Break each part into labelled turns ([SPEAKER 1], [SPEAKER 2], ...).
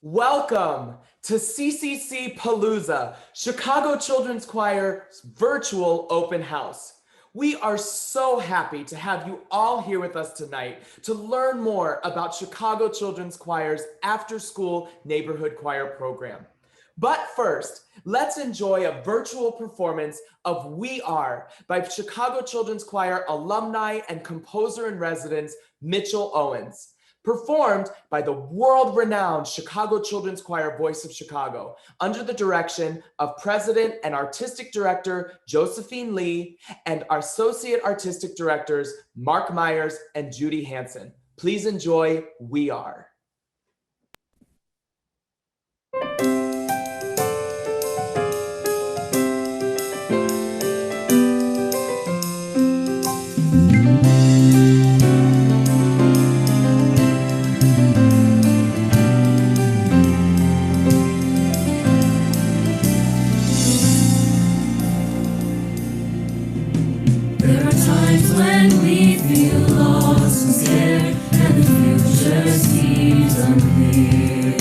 [SPEAKER 1] Welcome to CCC Palooza, Chicago Children's Choir's virtual open house. We are so happy to have you all here with us tonight to learn more about Chicago Children's Choir's after-school neighborhood choir program. But first, let's enjoy a virtual performance of We Are by Chicago Children's Choir alumni and composer-in-residence Mitchell Owens, performed by the world-renowned Chicago Children's Choir Voice of Chicago under the direction of President and Artistic Director Josephine Lee and Associate Artistic Directors Mark Myers and Judy Hansen. Please enjoy We Are.
[SPEAKER 2] When we feel lost and scared and the future seems unclear,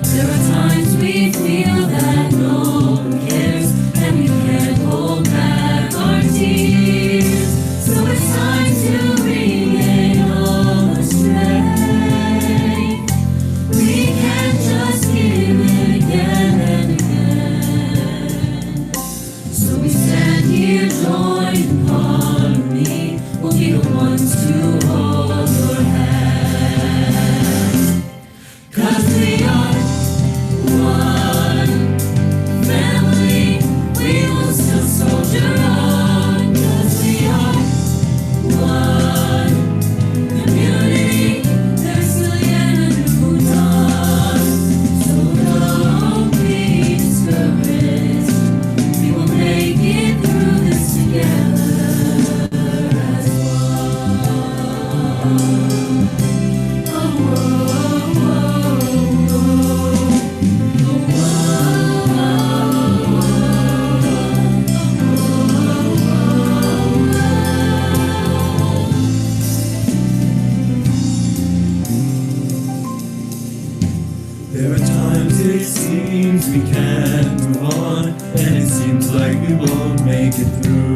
[SPEAKER 2] there are times we feel that no one cares and we can't hold back our tears. So it's time to regain all our strength. We can't just give it again and again. So we stand here joined harmony. We'll be the ones to hold your hand. 'Cause we are one family. We will still soldier on. 'Cause we are one community. There's still yet a new dawn. So don't be discouraged. We will make it through this together.
[SPEAKER 3] There are times it seems we can't move on, and it seems like we won't make it through.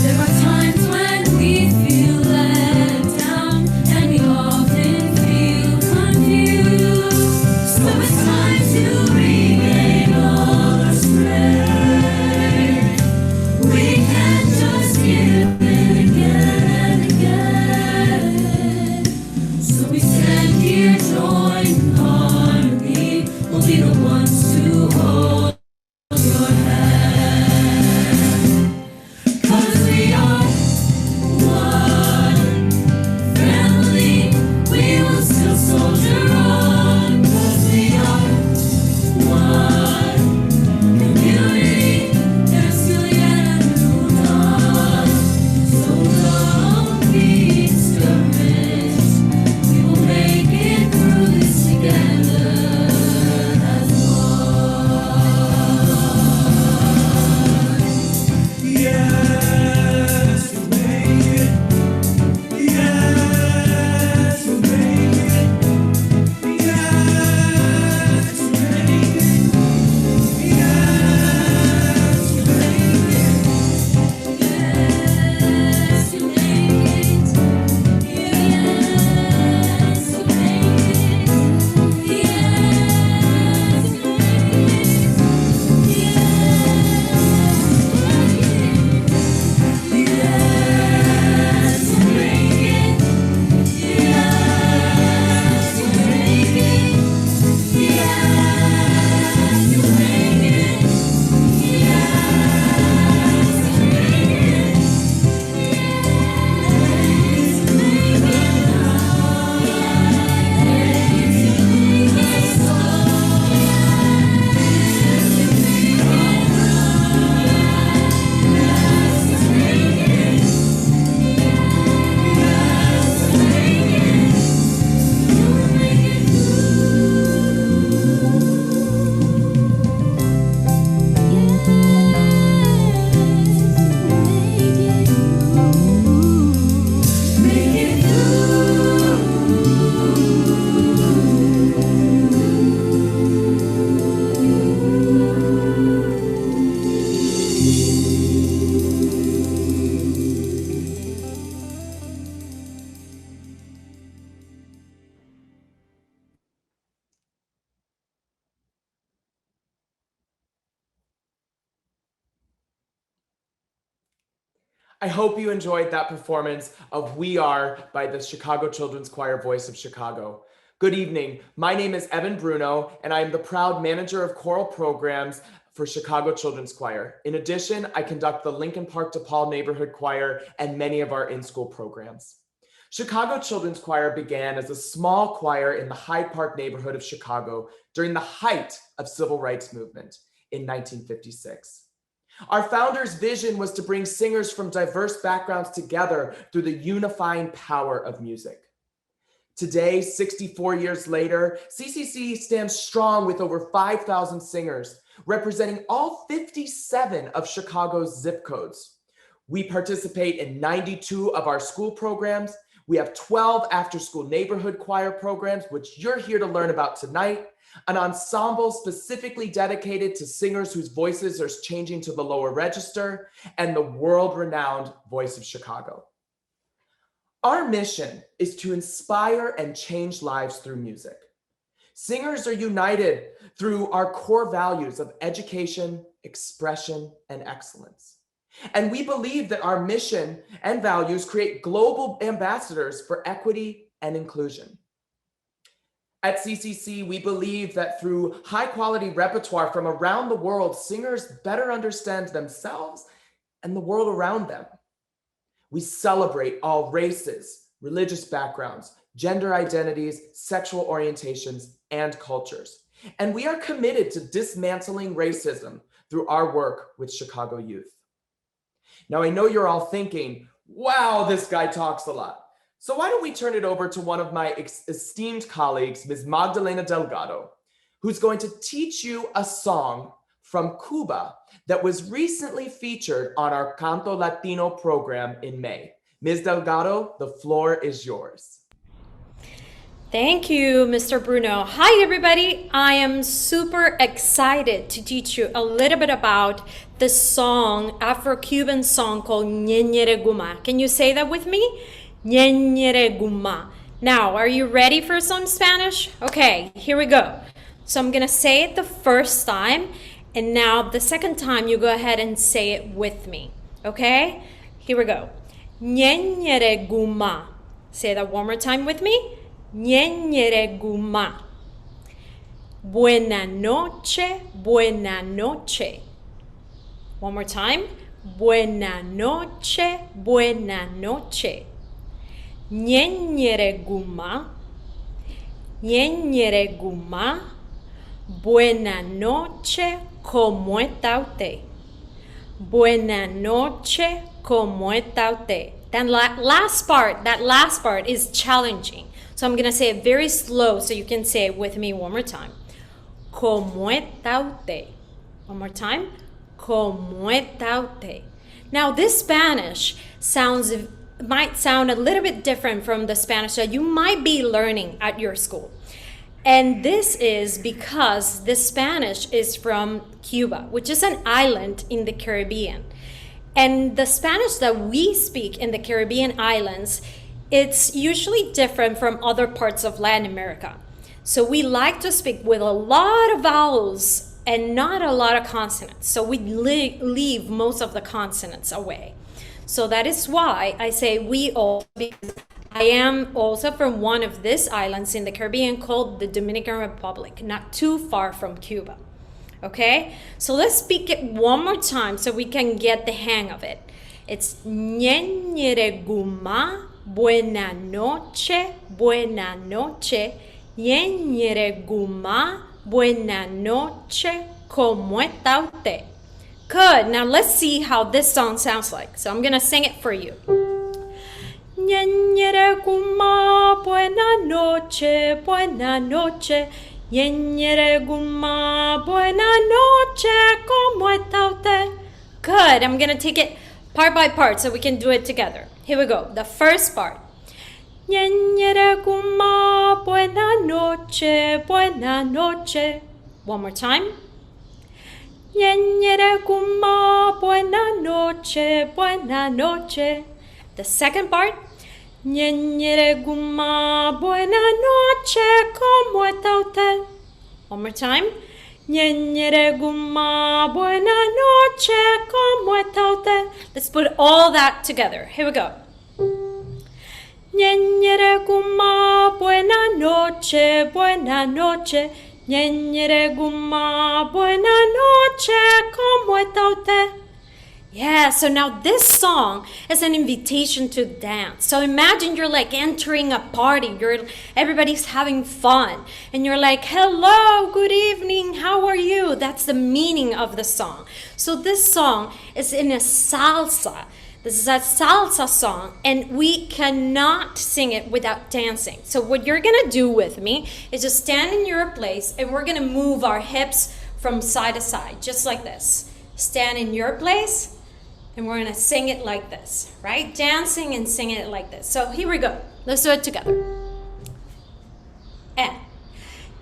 [SPEAKER 2] There are times when we feel let down, and we often feel confused. So it's time to regain all our strength. We can't just give it again and again. So we stand here joined in harmony. We'll be the ones to hold your hand.
[SPEAKER 1] I hope you enjoyed that performance of We Are by the Chicago Children's Choir Voice of Chicago. Good evening. My name is Evan Bruno, and I am the proud manager of choral programs for Chicago Children's Choir. In addition, I conduct the Lincoln Park DePaul Neighborhood Choir and many of our in-school programs. Chicago Children's Choir began as a small choir in the Hyde Park neighborhood of Chicago during the height of civil rights movement in 1956. Our founder's vision was to bring singers from diverse backgrounds together through the unifying power of music. Today, 64 years later, CCC stands strong with over 5,000 singers, representing all 57 of Chicago's zip codes. We participate in 92 of our school programs. We have 12 after-school neighborhood choir programs, which you're here to learn about tonight, an ensemble specifically dedicated to singers whose voices are changing to the lower register, and the world-renowned Voice of Chicago. Our mission is to inspire and change lives through music. Singers are united through our core values of education, expression, and excellence. And we believe that our mission and values create global ambassadors for equity and inclusion. At CCC, we believe that through high-quality repertoire from around the world, singers better understand themselves and the world around them. We celebrate all races, religious backgrounds, gender identities, sexual orientations, and cultures. And we are committed to dismantling racism through our work with Chicago youth. Now, I know you're all thinking, wow, this guy talks a lot. So why don't we turn it over to one of my esteemed colleagues, Ms. Magdalena Delgado, who's going to teach you a song from Cuba that was recently featured on our Canto Latino program in May. Ms. Delgado, the floor is yours.
[SPEAKER 4] Thank you, Mr. Bruno. Hi, everybody. I am super excited to teach you a little bit about this song, Afro-Cuban song called Yenyere Guma. Can you say that with me? Yenyere Guma. Now, are you ready for some Spanish? Okay, here we go. So I'm gonna say it the first time, and now the second time you go ahead and say it with me. Okay? Here we go. Yenyere Guma. Say that one more time with me. Yenyere Guma. Buena noche, buena noche. One more time. Buena noche, buena noche. Yenyere Guma. Yenyere Guma. Buena noche, ¿cómo está usted? Buena noche, ¿cómo está usted? That last part is challenging. So I'm gonna say it very slow so you can say it with me one more time. ¿Cómo está usted? One more time. ¿Cómo está usted? Now this Spanish might sound a little bit different from the Spanish that you might be learning at your school. And this is because the Spanish is from Cuba, which is an island in the Caribbean. And the Spanish that we speak in the Caribbean islands, it's usually different from other parts of Latin America. So we like to speak with a lot of vowels and not a lot of consonants. So we leave most of the consonants away. So that is why I say we all, because I am also from one of these islands in the Caribbean called the Dominican Republic, not too far from Cuba. Okay, so let's speak it one more time so we can get the hang of it. It's Yenyere Guma, buena noche, buena noche. Yenyere Guma, buena noche, ¿cómo está usted? Good, now let's see how this song sounds like. So I'm gonna sing it for you. Yenyere Guma, buena noche, buena noche. Yenyere Guma, buena noche, ¿cómo está usted? Good, I'm gonna take it part by part so we can do it together. Here we go, the first part. Yenyere Guma, buena noche, buena noche. One more time. Yenyere Guma, buena noche, buena noche. The second part. Yenyere Guma, buena noche, ¿cómo está usted? One more time. Yenyere Guma, buena noche, ¿cómo está usted? Let's put all that together. Here we go. Yenyere Guma, buena noche, buena noche. Yenyere Guma, buena noche, ¿cómo está usted? Yeah, so now this song is an invitation to dance. So imagine you're like entering a party, everybody's having fun, and you're like, hello, good evening, how are you? That's the meaning of the song. So this song is in a salsa. This is a salsa song, and we cannot sing it without dancing. So what you're gonna do with me is just stand in your place, and we're gonna move our hips from side to side, just like this. Stand in your place, and we're gonna sing it like this, right? Dancing and singing it like this. So here we go. Let's do it together. And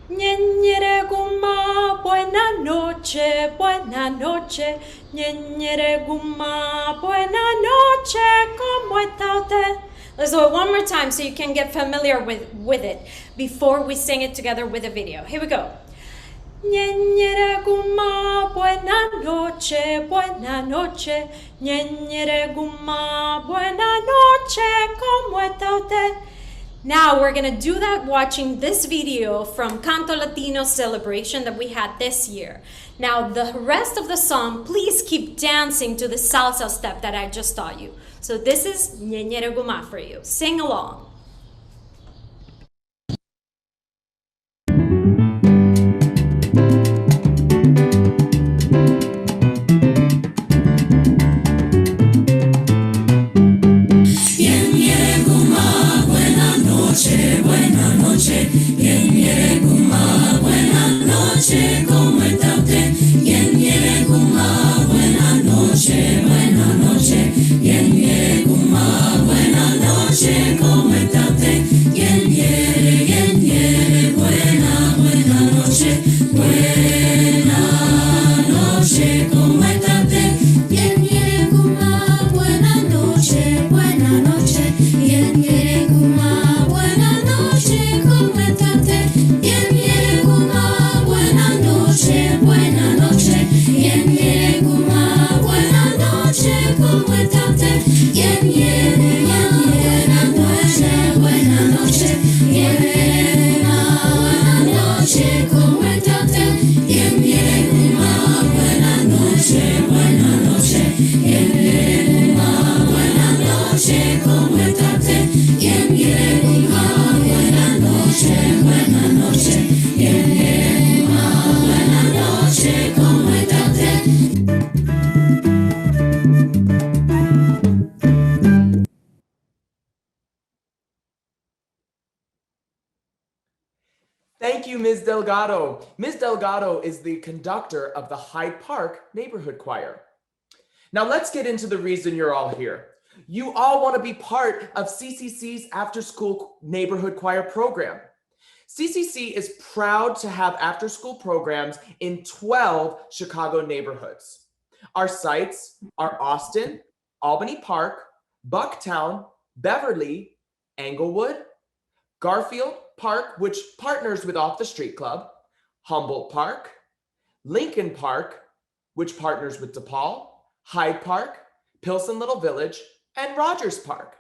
[SPEAKER 4] Yenyere Guma, buena noche, buena noche. Yenyere Guma, buena noche, ¿cómo está usted? Let's do it one more time so you can get familiar with it before we sing it together with a video. Here we go. Yenyere Guma, buena noche, buena noche. Yenyere Guma, buena noche, ¿cómo está usted? Now we're gonna do that watching this video from Canto Latino celebration that we had this year. Now the rest of the song, please keep dancing to the salsa step that I just taught you. So this is Yenyere Guma for you. Sing along.
[SPEAKER 2] Yenyere Guma, buena noche, buena noche. Yenyere Guma, buena noche, ¿cómo está usted? Yenyere Guma, buena noche, buena noche. Yenyere Guma, buena noche, ¿cómo está usted? Yenyere, yenyere, buena, buena noche, buena noche, ¿cómo está usted? Yenyere Guma, buena noche, buena noche. Yenyere Guma, buena noche, ¿cómo está usted? Yenyere Guma, buena noche, buena noche. Yenyere Guma, buena noche, ¿cómo está usted? Yenyere, yenyere, buena noche, yenyere, buena noche, ¿cómo está usted? Yenyere Guma, buena noche, buena noche. Yenyere Guma, buena noche, ¿cómo está usted? Yenyere Guma, buena noche, buena noche. Yenyere Guma, buena noche, ¿cómo está usted?
[SPEAKER 1] Thank you, Ms. Delgado. Ms. Delgado is the conductor of the Hyde Park Neighborhood Choir. Now let's get into the reason you're all here. You all want to be part of CCC's after-school neighborhood choir program. CCC is proud to have after-school programs in 12 Chicago neighborhoods. Our sites are Austin, Albany Park, Bucktown, Beverly, Englewood, Garfield Park, which partners with Off the Street Club, Humboldt Park, Lincoln Park, which partners with DePaul, Hyde Park, Pilsen Little Village, and Rogers Park.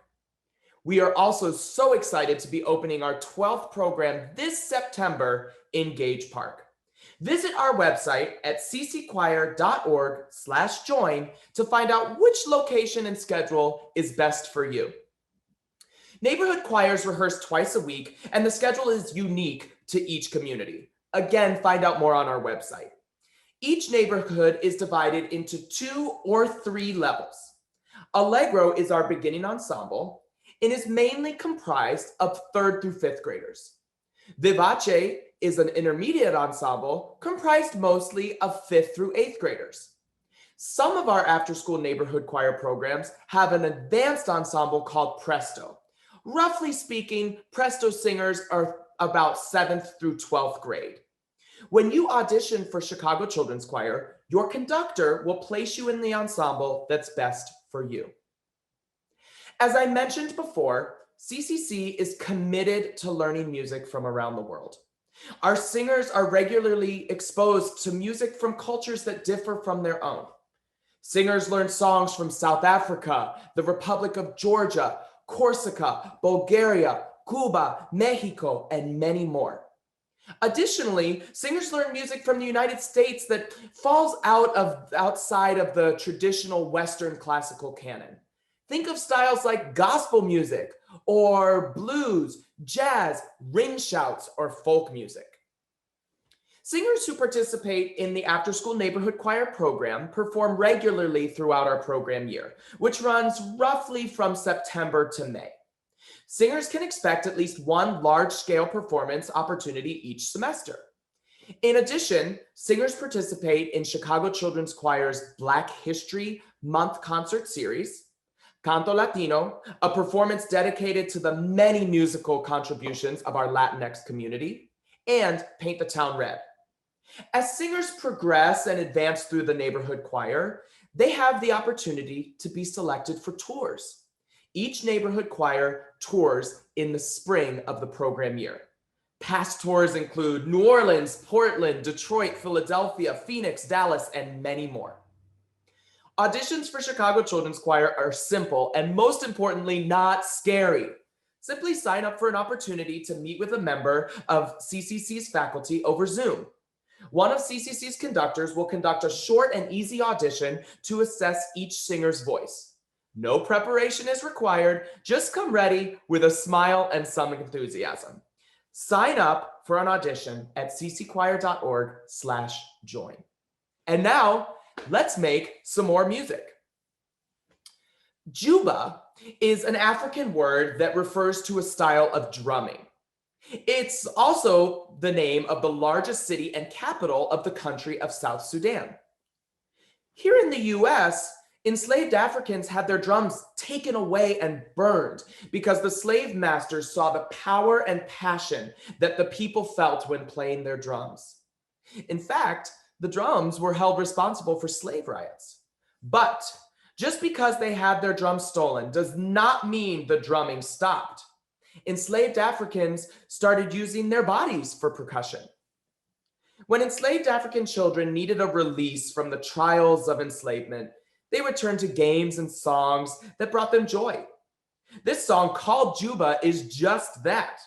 [SPEAKER 1] We are also so excited to be opening our 12th program this September in Gage Park. Visit our website at ccchoir.org/join to find out which location and schedule is best for you. Neighborhood choirs rehearse twice a week, and the schedule is unique to each community. Again, find out more on our website. Each neighborhood is divided into 2 or 3 levels. Allegro is our beginning ensemble and is mainly comprised of 3rd through 5th graders. Vivace is an intermediate ensemble comprised mostly of 5th through 8th graders. Some of our after-school neighborhood choir programs have an advanced ensemble called Presto. Roughly speaking, Presto singers are about 7th through 12th grade. When you audition for Chicago Children's Choir, your conductor will place you in the ensemble that's best for you. As I mentioned before, CCC is committed to learning music from around the world. Our singers are regularly exposed to music from cultures that differ from their own. Singers learn songs from South Africa, the Republic of Georgia, Corsica, Bulgaria, Cuba, Mexico, and many more. Additionally, singers learn music from the United States that falls outside of the traditional Western classical canon. Think of styles like gospel music or blues, jazz, ring shouts, or folk music. Singers who participate in the after-school neighborhood choir program perform regularly throughout our program year, which runs roughly from September to May. Singers can expect at least one large-scale performance opportunity each semester. In addition, singers participate in Chicago Children's Choir's Black History Month concert series, Canto Latino, a performance dedicated to the many musical contributions of our Latinx community, and Paint the Town Red. As singers progress and advance through the neighborhood choir, they have the opportunity to be selected for tours. Each neighborhood choir tours in the spring of the program year. Past tours include New Orleans, Portland, Detroit, Philadelphia, Phoenix, Dallas, and many more. Auditions for Chicago Children's Choir are simple and, most importantly, not scary. Simply sign up for an opportunity to meet with a member of CCC's faculty over Zoom. One of CCC's conductors will conduct a short and easy audition to assess each singer's voice. No preparation is required. Just come ready with a smile and some enthusiasm. Sign up for an audition at ccchoir.org/join. And now, let's make some more music. Juba is an African word that refers to a style of drumming. It's also the name of the largest city and capital of the country of South Sudan. Here in the US, enslaved Africans had their drums taken away and burned because the slave masters saw the power and passion that the people felt when playing their drums. In fact, the drums were held responsible for slave riots. But just because they had their drums stolen does not mean the drumming stopped. Enslaved Africans started using their bodies for percussion. When enslaved African children needed a release from the trials of enslavement, they would turn to games and songs that brought them joy. This song called Juba is just that.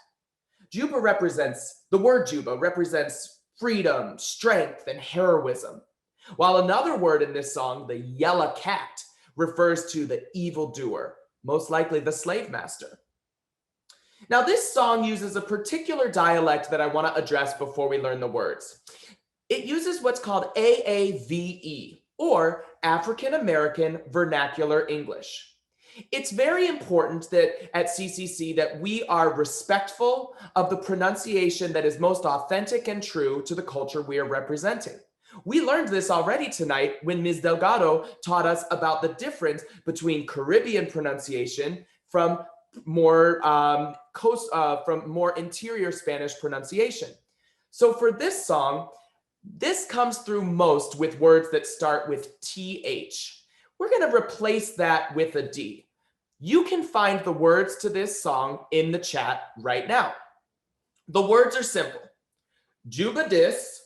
[SPEAKER 1] The word Juba represents freedom, strength, and heroism. While another word in this song, the yellow cat, refers to the evildoer, most likely the slave master. Now, this song uses a particular dialect that I want to address before we learn the words. It uses what's called AAVE, or African American Vernacular English. It's very important that at CCC that we are respectful of the pronunciation that is most authentic and true to the culture we are representing. We learned this already tonight when Ms. Delgado taught us about the difference between Caribbean pronunciation from more interior Spanish pronunciation. So for this song, this comes through most with words that start with TH. We're going to replace that with a D. You can find the words to this song in the chat right now. The words are simple. Juba dis,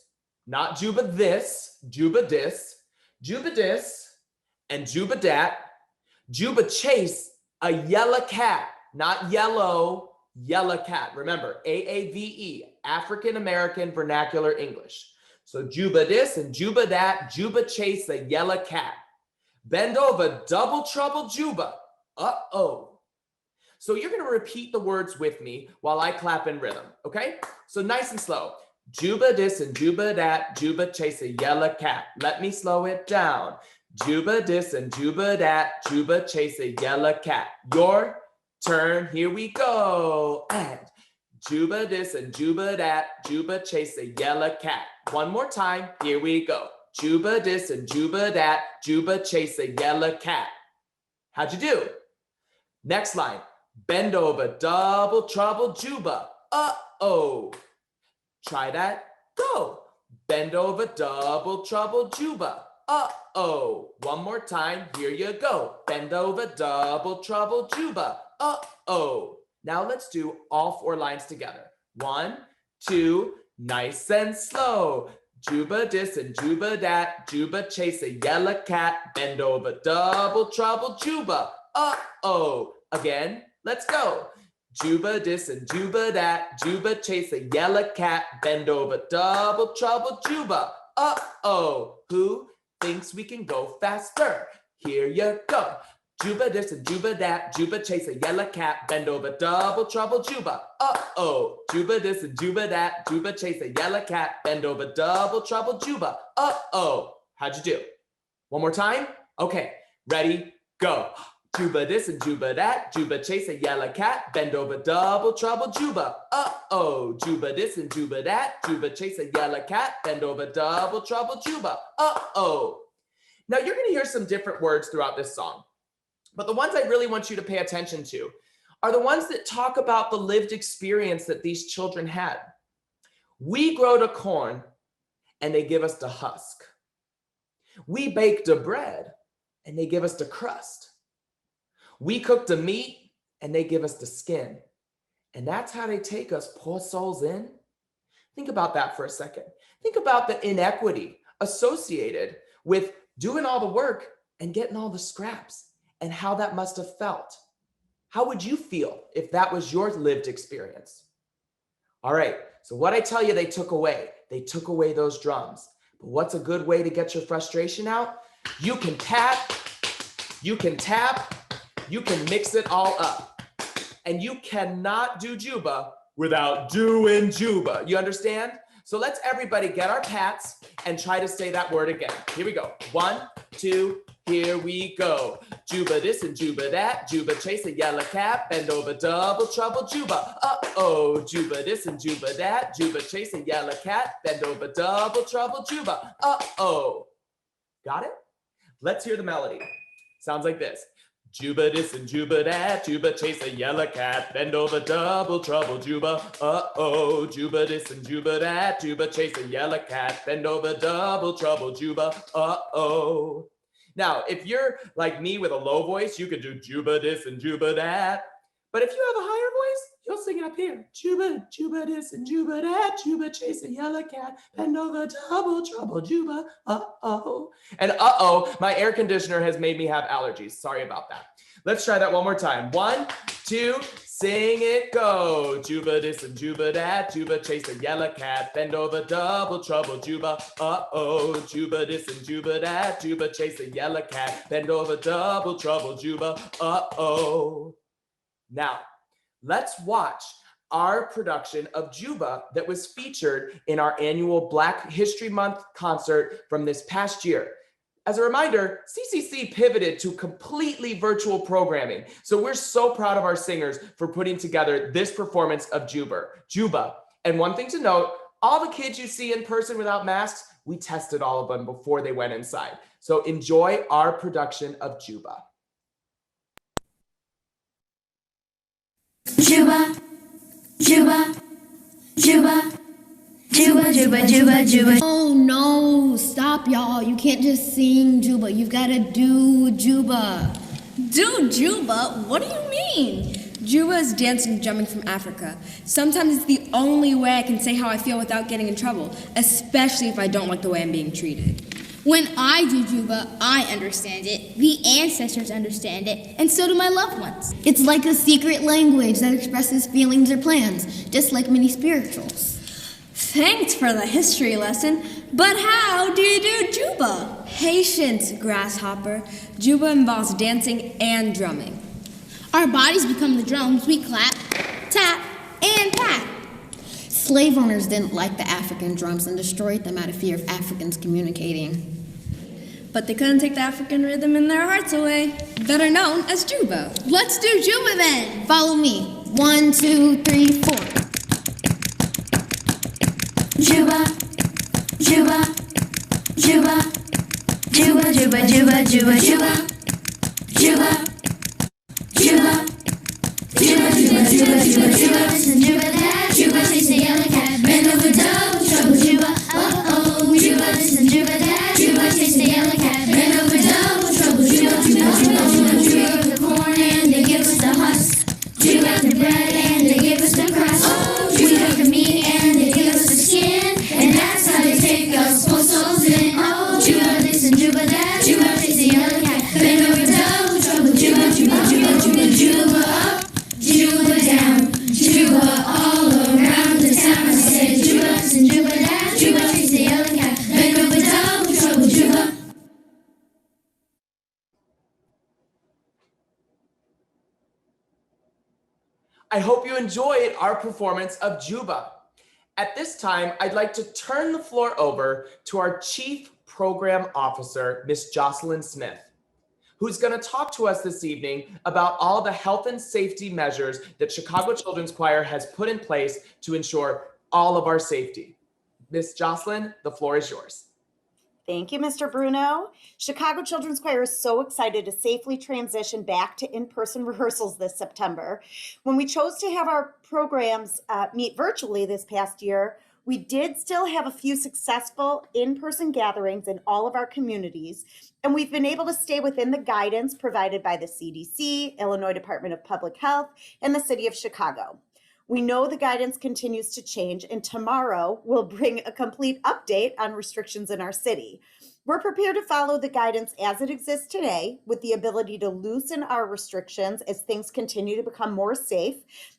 [SPEAKER 1] not Juba this, Juba dis, and Juba dat. Juba chase a yellow cat, not yellow, yellow cat. Remember, AAVE, African American Vernacular English. So Juba this and Juba that, Juba chase a yellow cat. Bend over, double trouble Juba. Uh-oh. So you're going to repeat the words with me while I clap in rhythm, okay? So nice and slow. Juba this and Juba that, Juba chase a yellow cat. Let me slow it down. Juba this and Juba that, Juba chase a yellow cat. Your turn, here we go. And Juba this and Juba that, Juba chase a yellow cat. One more time, here we go. Juba this and Juba that, Juba chase a yellow cat. How'd you do? Next line. Bend over, double trouble Juba. Uh-oh. Try that. Go. Bend over, double trouble Juba. Uh-oh. One more time. Here you go. Bend over, double trouble Juba. Uh-oh. Now let's do all 4 lines together. 1, 2, nice and slow. Juba dis and Juba dat, Juba chase a yellow cat, bend over, double trouble, Juba, uh-oh. Again, let's go. Juba dis and Juba dat, Juba chase a yellow cat, bend over, double trouble, Juba, uh-oh. Who thinks we can go faster? Here you go. Juba dis and Juba dat, Juba chase a yellow cat, bend over, double trouble, Juba, uh-oh. Juba dis and Juba dat, Juba chase a yellow cat, bend over, double trouble, Juba, uh-oh. How'd you do? One more time? Okay, ready, go. Juba dis and Juba dat, Juba chase a yellow cat, bend over, double trouble, Juba, uh-oh. Juba dis and Juba dat, Juba chase a yellow cat, bend over, double trouble, Juba, uh-oh. Now you're gonna hear some different words throughout this song, but the ones I really want you to pay attention to are the ones that talk about the lived experience that these children had. We grow the corn and they give us the husk. We bake the bread and they give us the crust. We cook the meat and they give us the skin. And that's how they take us poor souls in. Think about that for a second. Think about the inequity associated with doing all the work and getting all the scraps and how that must have felt. How would you feel if that was your lived experience? All right, so what I tell you they took away those drums. But what's a good way to get your frustration out? You can tap, you can mix it all up. And you cannot do Juba without doing Juba. You understand? So let's everybody get our pats and try to say that word again. Here we go. 1, 2, here we go. Juba this and Juba that, Juba chase a yellow cat, bend over, double trouble, Juba, uh-oh. Juba this and Juba that, Juba chase a yellow cat, bend over, double trouble, Juba, uh-oh. Got it? Let's hear the melody. Sounds like this. Juba this and Juba that, Juba chase a yellow cat, bend over, double trouble, Juba, uh-oh. Juba this and Juba that, Juba chase a yellow cat, bend over, double trouble, Juba, uh-oh. Now, if you're like me with a low voice, you could do Juba this and Juba that. But if you have a higher voice, you'll sing it up here. Juba, Juba this and Juba that, Juba chase a yellow cat, bend over, double trouble, Juba, uh-oh. And uh-oh, my air conditioner has made me have allergies. Sorry about that. Let's try that one more time. 1, 2, sing it, go. Juba this and Juba that, Juba chase a yellow cat, bend over, double trouble, Juba, uh-oh. Juba this and Juba that, Juba chase a yellow cat, bend over, double trouble, Juba, uh-oh. Now, let's watch our production of Juba that was featured in our annual Black History Month concert from this past year. As a reminder, CCC pivoted to completely virtual programming. So we're so proud of our singers for putting together this performance of Juba. And one thing to note, all the kids you see in person without masks, we tested all of them before they went inside. So enjoy our production of Juba.
[SPEAKER 2] Juba, Juba, Juba, Juba, Juba, Juba, Juba.
[SPEAKER 5] Oh no, stop y'all. You can't just sing Juba. You've got to do Juba.
[SPEAKER 6] Do Juba? What do you mean? Juba is dancing and drumming from Africa. Sometimes it's the only way I can say how I feel without getting in trouble, especially if I don't like the way I'm being treated.
[SPEAKER 5] When I do Juba, I understand it, the ancestors understand it, and so do my loved ones. It's like a secret language that expresses feelings or plans, just like mini spirituals.
[SPEAKER 6] Thanks for the history lesson, but how do you do Juba? Patience, grasshopper. Juba involves dancing and drumming.
[SPEAKER 5] Our bodies become the drums. We clap, tap, and pat. Slave owners didn't like the African drums and destroyed them out of fear of Africans communicating.
[SPEAKER 6] But they couldn't take the African rhythm in their hearts away, better known as Juba.
[SPEAKER 5] Let's do Juba then. Follow me. 1, 2, 3, 4.
[SPEAKER 2] Juba, Juba, Juba, Juba, Juba, Juba, Juba, Juba, Juba, Juba, Juba, Juba, Juba, Juba, Juba, listen, Juba that, Juba chase a yellow cat, bend over, double trouble, Juba, uh-oh, Juba, listen, Juba that, Juba chase a yellow cat, bend over, double trouble, Juba, Juba, Juba, Juba, Juba, the corn and they give us the husk, Juba the bread and they give us the crust, we got the meat and they give us the skin.
[SPEAKER 1] I hope you enjoyed our performance of Juba. At this time, I'd like to turn the floor over to our Chief Program Officer, Miss Jocelyn Smith, who's going to talk to us this evening about all the health and safety measures that Chicago Children's Choir has put in place to ensure all of our safety. Miss Jocelyn, the floor is yours.
[SPEAKER 7] Thank you, Mr. Bruno. Chicago Children's Choir is so excited to safely transition back to in-person rehearsals this September. When we chose to have our programs meet virtually this past year, we did still have a few successful in-person gatherings in all of our communities, and we've been able to stay within the guidance provided by the CDC, Illinois Department of Public Health, and the City of Chicago. We know the guidance continues to change, and tomorrow we'll bring a complete update on restrictions in our city. We're prepared to follow the guidance as it exists today, with the ability to loosen our restrictions as things continue to become more safe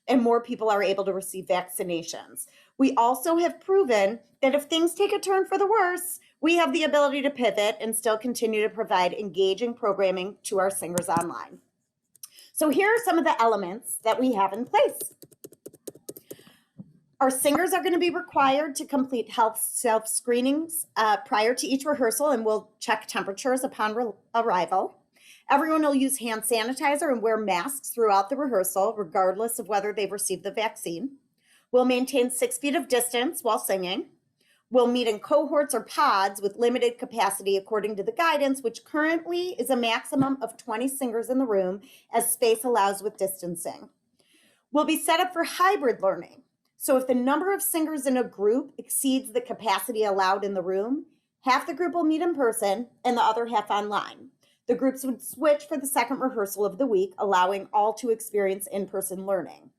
[SPEAKER 7] and more people are able to receive vaccinations. We also have proven that if things take a turn for the worse, we have the ability to pivot and still continue to provide engaging programming to our singers online. So here are some of the elements that we have in place. Our singers are going to be required to complete health self-screenings prior to each rehearsal, and we'll check temperatures upon arrival. Everyone will use hand sanitizer and wear masks throughout the rehearsal, regardless of whether they've received the vaccine. We'll maintain 6 feet of distance while singing. We'll meet in cohorts or pods with limited capacity according to the guidance, which currently is a maximum of 20 singers in the room as space allows with distancing. We'll be set up for hybrid learning. So if the number of singers in a group exceeds the capacity allowed in the room, half the group will meet in person and the other half online. The groups would switch for the second rehearsal of the week, allowing all to experience in-person learning.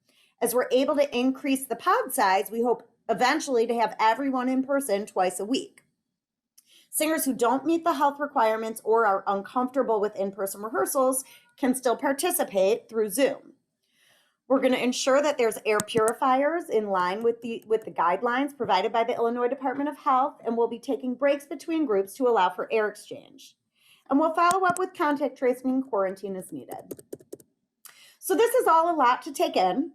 [SPEAKER 7] As we're able to increase the pod size, we hope eventually to have everyone in person twice a week. Singers who don't meet the health requirements or are uncomfortable with in-person rehearsals can still participate through Zoom. We're going to ensure that there's air purifiers in line with the guidelines provided by the Illinois Department of Health, and we'll be taking breaks between groups to allow for air exchange. And we'll follow up with contact tracing and quarantine as needed. So this is all a lot to take in,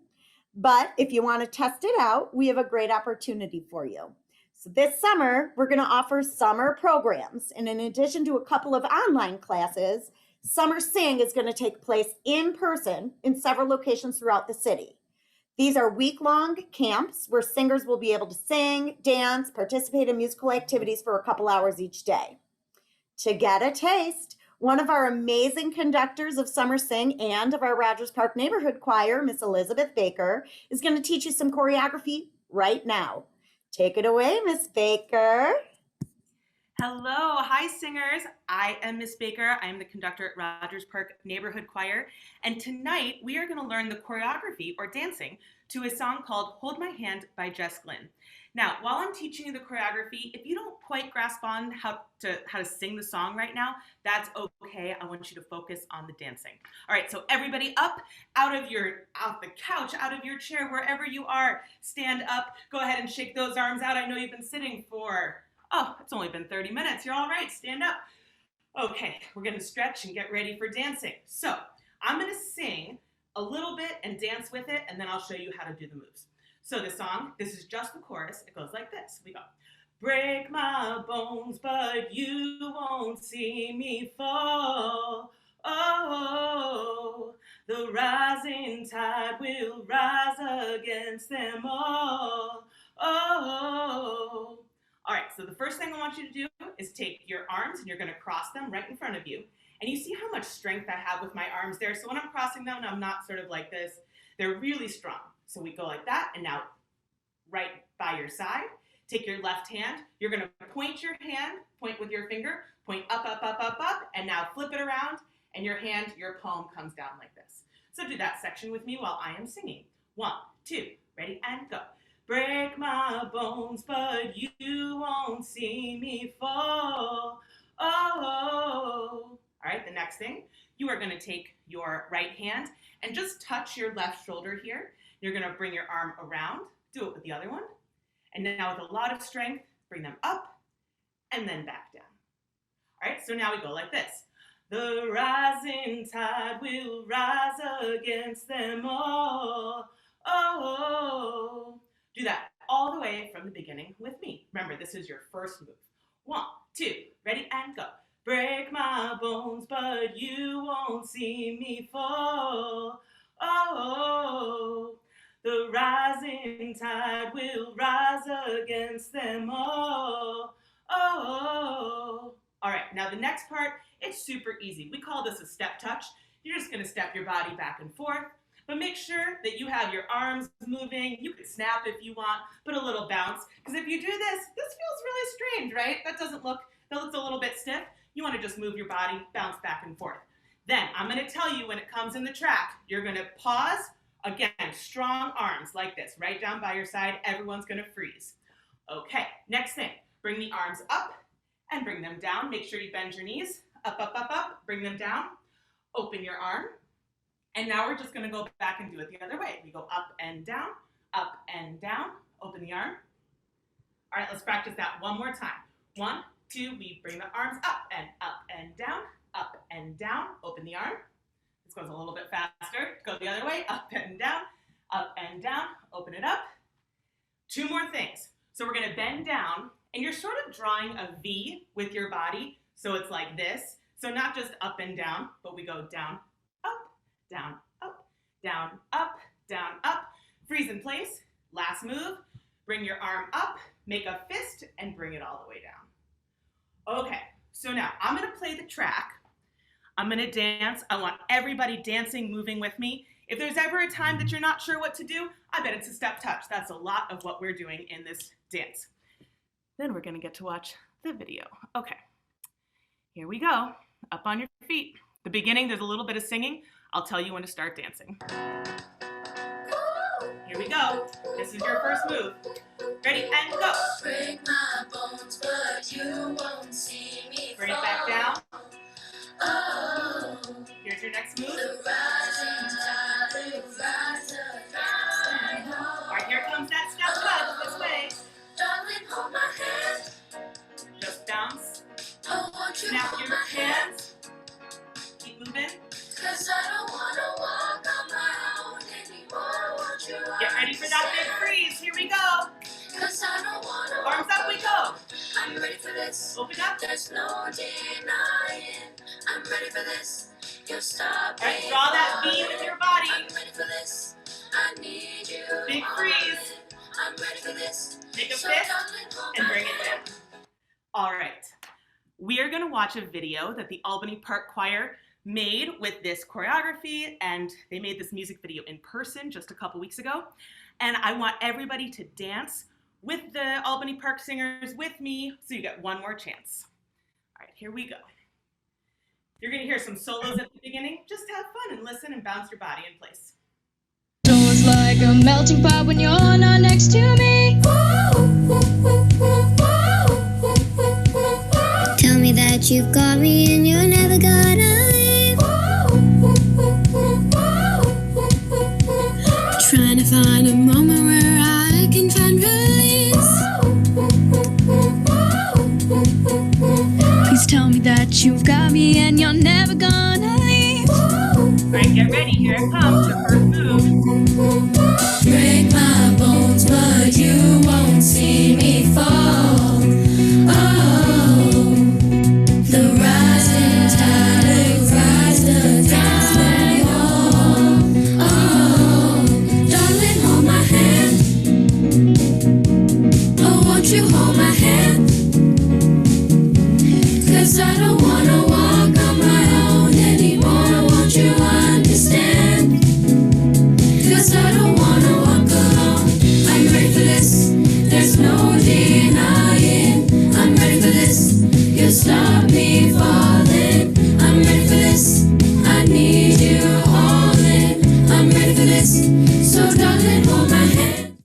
[SPEAKER 7] but if you want to test it out, we have a great opportunity for you. So this summer, we're going to offer summer programs, and in addition to a couple of online classes, Summer Sing is going to take place in person in several locations throughout the city. These are week-long camps where singers will be able to sing, dance, participate in musical activities for a couple hours each day. To get a taste, one of our amazing conductors of Summer Sing and of our Rogers Park Neighborhood Choir, Miss Elizabeth Baker, is going to teach you some choreography right now. Take it away, Miss Baker.
[SPEAKER 8] Hello, hi singers. I am Miss Baker. I am the conductor at Rogers Park Neighborhood Choir. And tonight we are going to learn the choreography or dancing to a song called Hold My Hand by Jess Glynn. Now, while I'm teaching you the choreography, if you don't quite grasp on how to sing the song right now, that's okay. I want you to focus on the dancing. All right, so everybody up, off the couch, out of your chair, wherever you are, stand up. Go ahead and shake those arms out. I know you've been sitting for it's only been 30 minutes. You're all right. Stand up. Okay, we're going to stretch and get ready for dancing. So I'm going to sing a little bit and dance with it, and then I'll show you how to do the moves. So the song, this is just the chorus. It goes like this. We go, break my bones, but you won't see me fall. Oh, the rising tide will rise against them all. Oh. All right, so the first thing I want you to do is take your arms and you're going to cross them right in front of you. And you see how much strength I have with my arms there. So when I'm crossing them, I'm not sort of like this. They're really strong. So we go like that, and now right by your side, take your left hand. You're going to point your hand, point with your finger, point up, up, up, up, up, and now flip it around, and your palm comes down like this. So do that section with me while I am singing. 1, 2, ready, and go. Break my bones, but you won't see me fall. Oh. All right, the next thing, you are going to take your right hand and just touch your left shoulder here. You're going to bring your arm around. Do it with the other one. And now with a lot of strength, bring them up and then back down. All right, so now we go like this. The rising tide will rise against them all. oh. Do that all the way from the beginning with me. Remember, this is your first move. 1, 2, ready, and go. Break my bones, but you won't see me fall. Oh, the rising tide will rise against them all. Oh. All right, now the next part, it's super easy. We call this a step touch. You're just gonna step your body back and forth, but make sure that you have your arms moving. You can snap if you want, put a little bounce, because if you do this feels really strange, right? That looks a little bit stiff. You wanna just move your body, bounce back and forth. Then I'm gonna tell you when it comes in the track, you're gonna pause. Again, strong arms like this, right down by your side. Everyone's gonna freeze. Okay, next thing, bring the arms up and bring them down. Make sure you bend your knees. Up, up, up, up, bring them down. Open your arm. And now we're just gonna go back and do it the other way. We go up and down, open the arm. All right, let's practice that one more time. 1, 2, we bring the arms up and down, open the arm. This goes a little bit faster. Go the other way, up and down, open it up. 2 more things. So we're gonna bend down, and you're sort of drawing a V with your body, so it's like this. So not just up and down, but we go down, up, down, up, down, up, down, up. Freeze in place. Last move. Bring your arm up, make a fist, and bring it all the way down. Okay, so now I'm gonna play the track. I'm gonna dance. I want everybody dancing, moving with me. If there's ever a time that you're not sure what to do, I bet it's a step touch. That's a lot of what we're doing in this dance. Then we're gonna get to watch the video. Okay, here we go. Up on your feet. The beginning, there's a little bit of singing. I'll tell you when to start dancing. Here we go. This is your first move. Ready, and go.
[SPEAKER 2] Break my bones, but you won't see me.
[SPEAKER 8] Bring it back down.
[SPEAKER 2] Oh,
[SPEAKER 8] Here's your next move.
[SPEAKER 2] the rising tide will rise against them all.
[SPEAKER 8] All right, here comes that step touch this way.
[SPEAKER 2] Darling, hold my hand.
[SPEAKER 8] Just bounce.
[SPEAKER 2] Oh, won't you
[SPEAKER 8] Snap
[SPEAKER 2] hold
[SPEAKER 8] your
[SPEAKER 2] my hand?
[SPEAKER 8] hands. Keep moving.
[SPEAKER 2] 'Cause I don't wanna walk on my own anymore. Won't you
[SPEAKER 8] Get ready for that big freeze. Here we go.
[SPEAKER 2] 'Cause I don't wanna
[SPEAKER 8] Arms
[SPEAKER 2] walk
[SPEAKER 8] up we go.
[SPEAKER 2] I'm ready for this.
[SPEAKER 8] Open up.
[SPEAKER 2] There's no denying. I'm ready for this. You'll stop
[SPEAKER 8] All right,
[SPEAKER 2] me
[SPEAKER 8] draw that V
[SPEAKER 2] falling.
[SPEAKER 8] with your body.
[SPEAKER 2] I'm ready for this. I need you.
[SPEAKER 8] Big
[SPEAKER 2] all
[SPEAKER 8] freeze.
[SPEAKER 2] in. I'm ready for this.
[SPEAKER 8] Make a
[SPEAKER 2] So
[SPEAKER 8] fist
[SPEAKER 2] darling, hold
[SPEAKER 8] and
[SPEAKER 2] my
[SPEAKER 8] bring it
[SPEAKER 2] hand.
[SPEAKER 8] down. All right. We are gonna watch a video that the Albany Park Choir made with this choreography, and they made this music video in person just a couple weeks ago. And I want everybody to dance with the Albany Park singers with me, so you get one more chance. All right, here we go. You're gonna hear some solos at the beginning. Just have fun and listen and bounce your body in place.
[SPEAKER 9] It's like a melting pot when you're not next to me.
[SPEAKER 5] Tell me that you've got me and you're never gonna leave. Trying to find a moment where I can find release. Please tell me that you've got me and you're never gonna leave.
[SPEAKER 8] All right, get ready. Here it comes. The first move.
[SPEAKER 2] Break my bones, but you won't see me fall. Oh, the rising tide will rise against them all. Oh, darling, hold my hand. Oh, won't you hold my hand? 'Cause I don't wanna walk on my own anymore. Won't you understand? 'Cause I don't wanna walk alone. I'm ready for this. There's no denying. I'm ready for this. You stop me falling. I'm ready for this. I need you all in. I'm ready for this. So darling, hold my hand.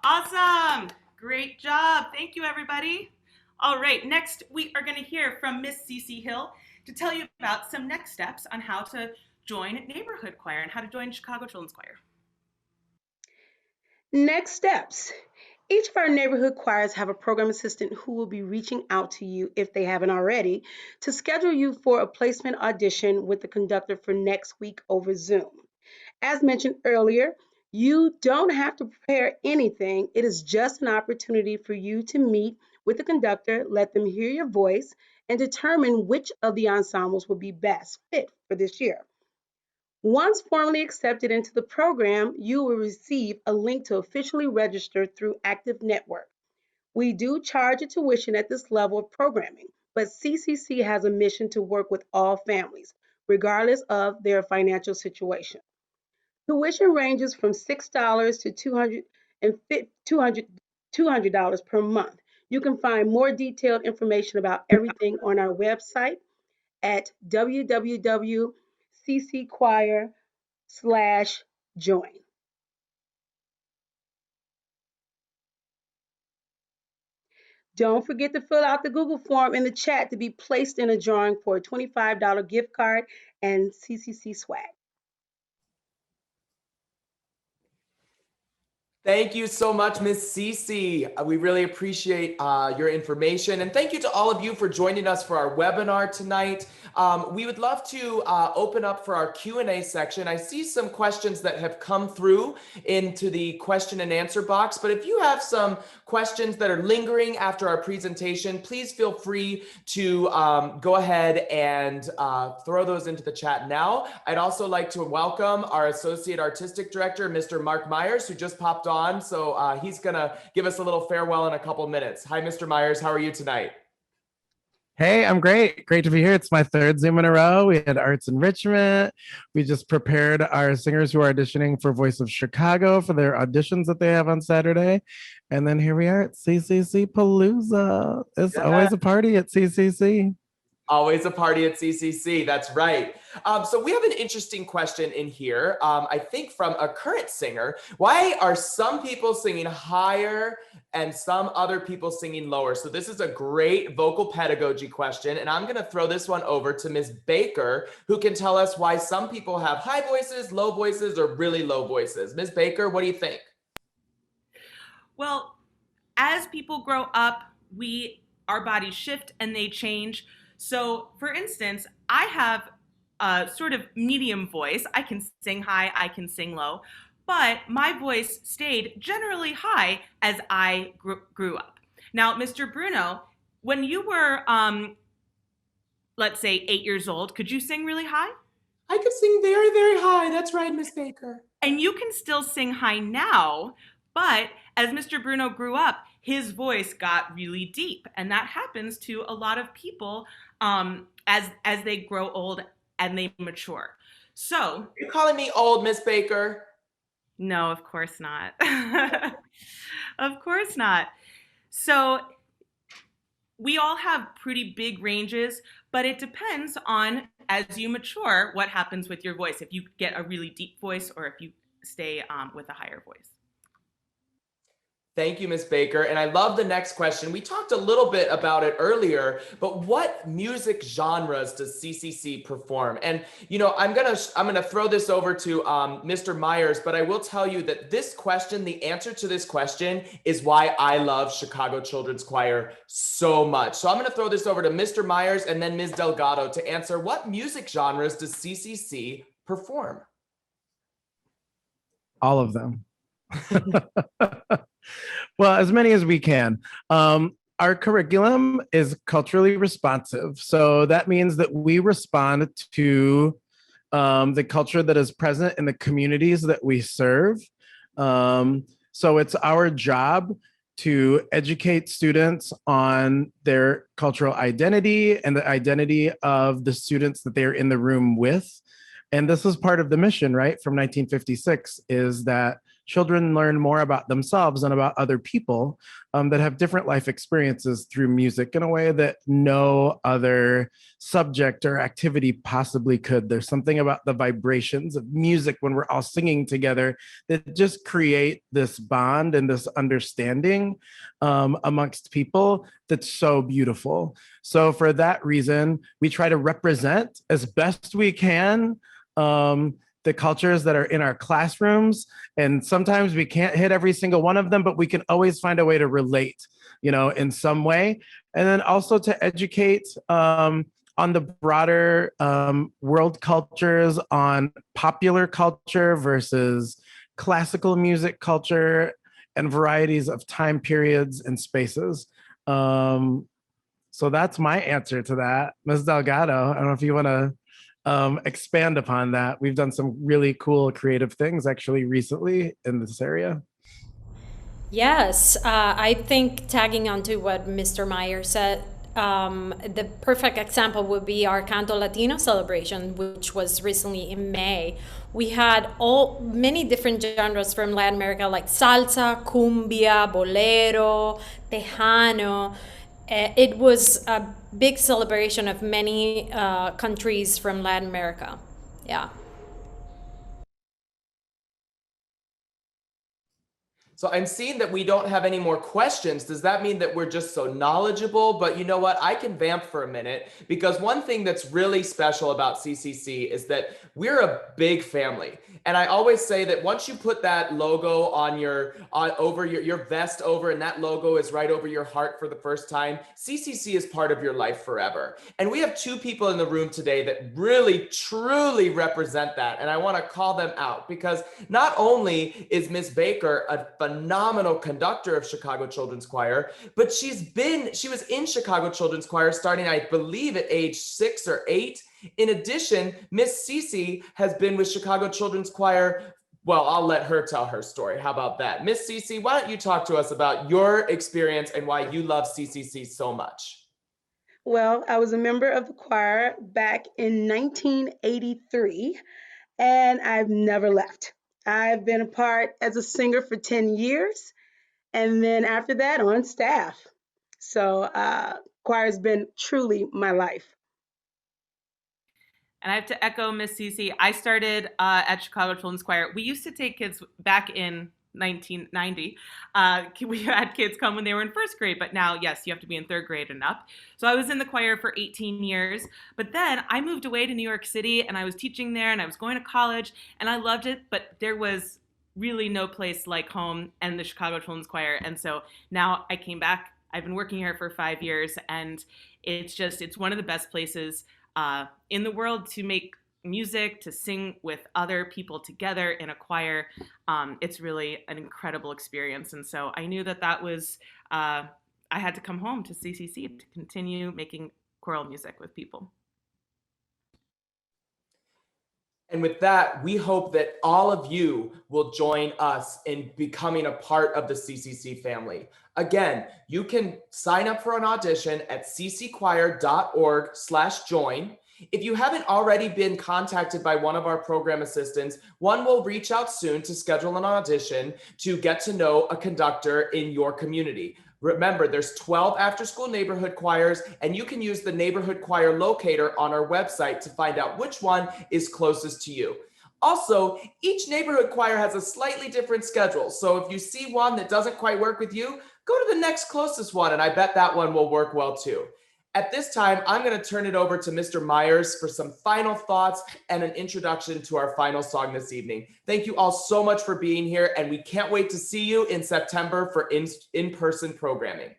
[SPEAKER 8] Awesome. Great job. Thank you, everybody. All right, next we are going to hear from Miss CC Hill to tell you about some next steps on how to join neighborhood choir and how to join Chicago Children's Choir.
[SPEAKER 10] Next steps. Each of our neighborhood choirs have a program assistant who will be reaching out to you if they haven't already to schedule you for a placement audition with the conductor for next week over Zoom. As mentioned earlier, you don't have to prepare anything. It is just an opportunity for you to meet with the conductor, let them hear your voice, and determine which of the ensembles will be best fit for this year. Once formally accepted into the program, you will receive a link to officially register through Active Network. We do charge a tuition at this level of programming, but CCC has a mission to work with all families, regardless of their financial situation. Tuition ranges from $6 to $200 per month. You can find more detailed information about everything on our website at www.ccchoir.com/join. Don't forget to fill out the Google form in the chat to be placed in a drawing for a $25 gift card and CCC swag.
[SPEAKER 1] Thank you so much, Miss Cece. We really appreciate your information. And thank you to all of you for joining us for our webinar tonight. We would love to open up for our Q&A section. I see some questions that have come through into the question and answer box, but if you have some questions that are lingering after our presentation, please feel free to go ahead and throw those into the chat now. I'd also like to welcome our Associate Artistic Director, Mr. Mark Myers, who just popped on. So he's gonna give us a little farewell in a couple minutes. Hi, Mr. Myers, how are you tonight?
[SPEAKER 11] Hey, I'm great. Great to be here. It's my third Zoom in a row. We had arts enrichment. We just prepared our singers who are auditioning for Voice of Chicago for their auditions that they have on Saturday. And then here we are at CCC Palooza. It's always a party at CCC.
[SPEAKER 1] Always a party at CCC, that's right. So we have an interesting question in here, I think from a current singer. Why are some people singing higher and some other people singing lower? So this is a great vocal pedagogy question, and I'm gonna throw this one over to Ms. Baker, who can tell us why some people have high voices, low voices, or really low voices. Ms. Baker, what do you think?
[SPEAKER 8] Well, as people grow up, our bodies shift and they change. So for instance, I have a sort of medium voice. I can sing high, I can sing low, but my voice stayed generally high as I grew up. Now, Mr. Bruno, when you were, let's say 8 years old, could you sing really high?
[SPEAKER 1] I could sing very, very high. That's right, Miss Baker.
[SPEAKER 8] And you can still sing high now, but as Mr. Bruno grew up, his voice got really deep, and that happens to a lot of people as they grow old and they mature. So,
[SPEAKER 1] you're calling me old, Miss Baker?
[SPEAKER 8] No, of course not. Of course not. So we all have pretty big ranges, but it depends on, as you mature, what happens with your voice. If you get a really deep voice or if you stay with a higher voice.
[SPEAKER 1] Thank you, Ms. Baker. And I love the next question. We talked a little bit about it earlier, but what music genres does CCC perform? And, you know, I'm gonna throw this over to Mr. Myers, but I will tell you that this question, the answer to this question is why I love Chicago Children's Choir so much. So I'm gonna throw this over to Mr. Myers and then Ms. Delgado to answer what music genres does CCC perform?
[SPEAKER 11] All of them. Well, as many as we can. Our curriculum is culturally responsive. So that means that we respond to the culture that is present in the communities that we serve. So it's our job to educate students on their cultural identity and the identity of the students that they're in the room with. And this is part of the mission, right, from 1956, is that children learn more about themselves and about other people that have different life experiences through music in a way that no other subject or activity possibly could. There's something about the vibrations of music when we're all singing together that just create this bond and this understanding amongst people that's so beautiful. So for that reason, we try to represent as best we can the cultures that are in our classrooms. And sometimes we can't hit every single one of them, but we can always find a way to relate, in some way. And then also to educate on the broader world cultures, on popular culture versus classical music culture, and varieties of time periods and spaces. So that's my answer to that. Ms. Delgado, I don't know if you want to expand upon that. We've done some really cool creative things actually recently in this area.
[SPEAKER 4] Yes, I think tagging onto what Mr. Meyer said, the perfect example would be our Canto Latino celebration, which was recently in May. We had many different genres from Latin America, like salsa, cumbia, bolero, tejano. It was a big celebration of many countries from Latin America. Yeah.
[SPEAKER 1] So I'm seeing that we don't have any more questions. Does that mean that we're just so knowledgeable? But you know what? I can vamp for a minute, because one thing that's really special about CCC is that we're a big family. And I always say that once you put that logo on over your vest over, and that logo is right over your heart for the first time, CCC is part of your life forever. And we have two people in the room today that really, truly represent that. And I want to call them out, because not only is Miss Baker a phenomenal conductor of Chicago Children's Choir, but she was in Chicago Children's Choir starting, I believe, at age 6 or 8. In addition, Miss CC has been with Chicago Children's Choir. Well, I'll let her tell her story. How about that? Miss CC, why don't you talk to us about your experience and why you love CCC so much?
[SPEAKER 10] Well, I was a member of the choir back in 1983, and I've never left. I've been a part as a singer for 10 years, and then after that on staff. So choir has been truly my life.
[SPEAKER 8] And I have to echo Miss Cece. I started at Chicago Children's Choir. We used to take kids back in 1990. We had kids come when they were in first grade, but now, yes, you have to be in third grade and up. So I was in the choir for 18 years, but then I moved away to New York City, and I was teaching there, and I was going to college, and I loved it, but there was really no place like home and the Chicago Children's Choir. And so now I came back. I've been working here for 5 years, and it's one of the best places in the world to make music, to sing with other people together in a choir. It's really an incredible experience. And so I knew that was, I had to come home to CCC to continue making choral music with people.
[SPEAKER 1] And with that, we hope that all of you will join us in becoming a part of the CCC family. Again, you can sign up for an audition at ccchoir.org/join. If you haven't already been contacted by one of our program assistants, one will reach out soon to schedule an audition to get to know a conductor in your community. Remember, there's 12 after-school neighborhood choirs, and you can use the neighborhood choir locator on our website to find out which one is closest to you. Also, each neighborhood choir has a slightly different schedule. So if you see one that doesn't quite work with you, go to the next closest one, and I bet that one will work well too. At this time, I'm going to turn it over to Mr. Myers for some final thoughts and an introduction to our final song this evening. Thank you all so much for being here, and we can't wait to see you in September for in-person programming.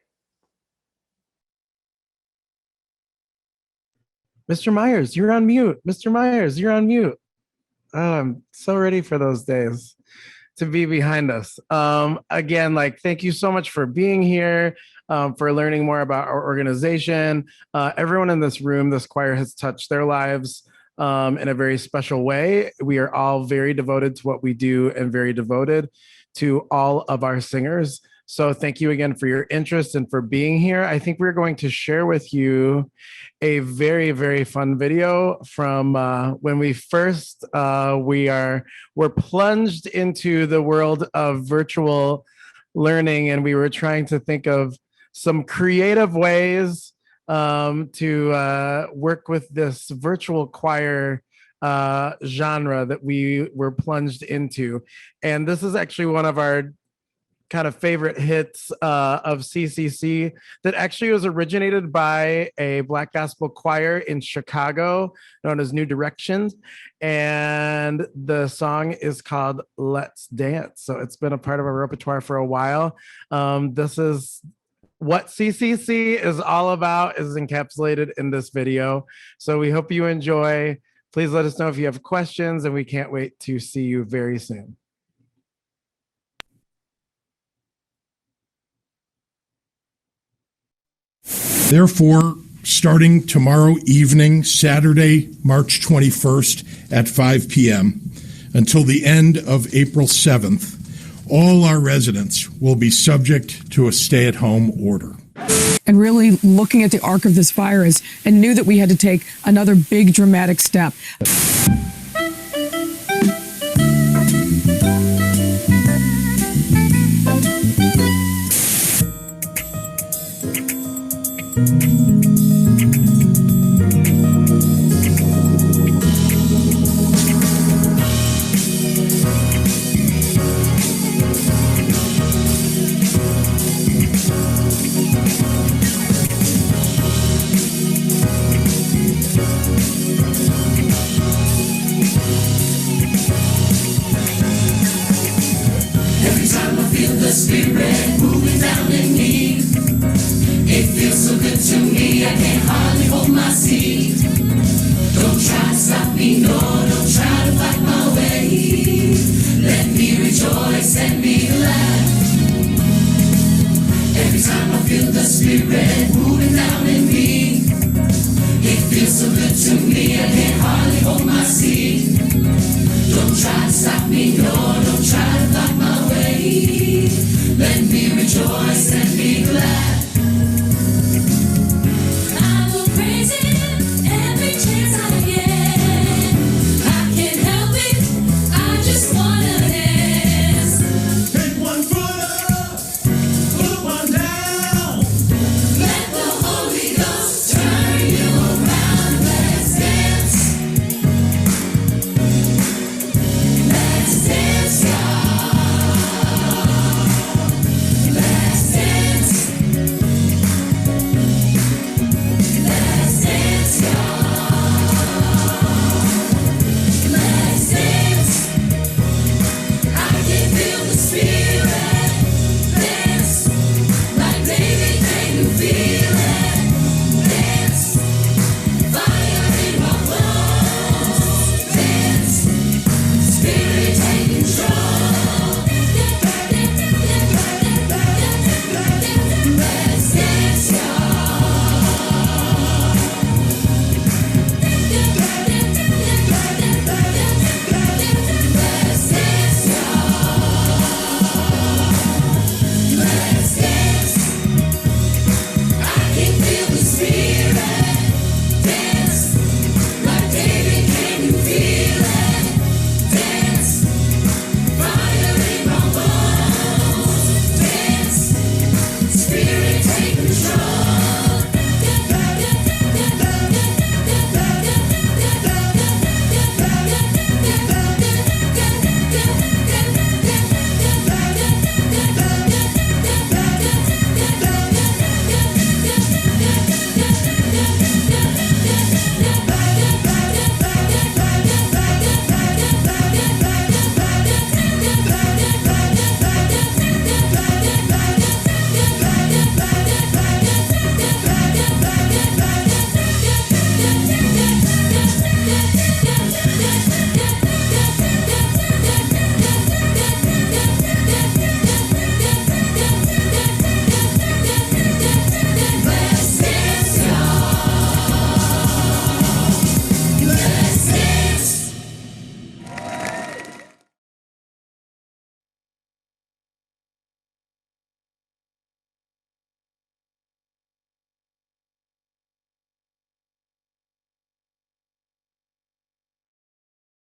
[SPEAKER 11] Mr. Myers, you're on mute. Mr. Myers, you're on mute. Oh, I'm so ready for those days to be behind us. Again, thank you so much for being here, for learning more about our organization. Everyone in this room, this choir has touched their lives in a very special way. We are all very devoted to what we do and very devoted to all of our singers. So thank you again for your interest and for being here. I think we're going to share with you a very, very fun video from when we first, we're plunged into the world of virtual learning, and we were trying to think of some creative ways to work with this virtual choir genre that we were plunged into. And this is actually one of our kind of favorite hits of CCC that actually was originated by a Black gospel choir in Chicago known as New Directions. And the song is called Let's Dance. So it's been a part of our repertoire for a while. This is what CCC is all about, is encapsulated in this video. So we hope you enjoy. Please let us know if you have questions, and we can't wait to see you very soon.
[SPEAKER 12] Therefore, starting tomorrow evening, Saturday, March 21st at 5 p.m. until the end of April 7th, all our residents will be subject to a stay-at-home order.
[SPEAKER 13] And really looking at the arc of this virus and knew that we had to take another big dramatic step.
[SPEAKER 2] Spirit moving down in me. It feels so good to me, I can hardly hold my seat. Don't try to stop me, no, don't try to fight my way. Let me rejoice and be glad. Every time I feel the Spirit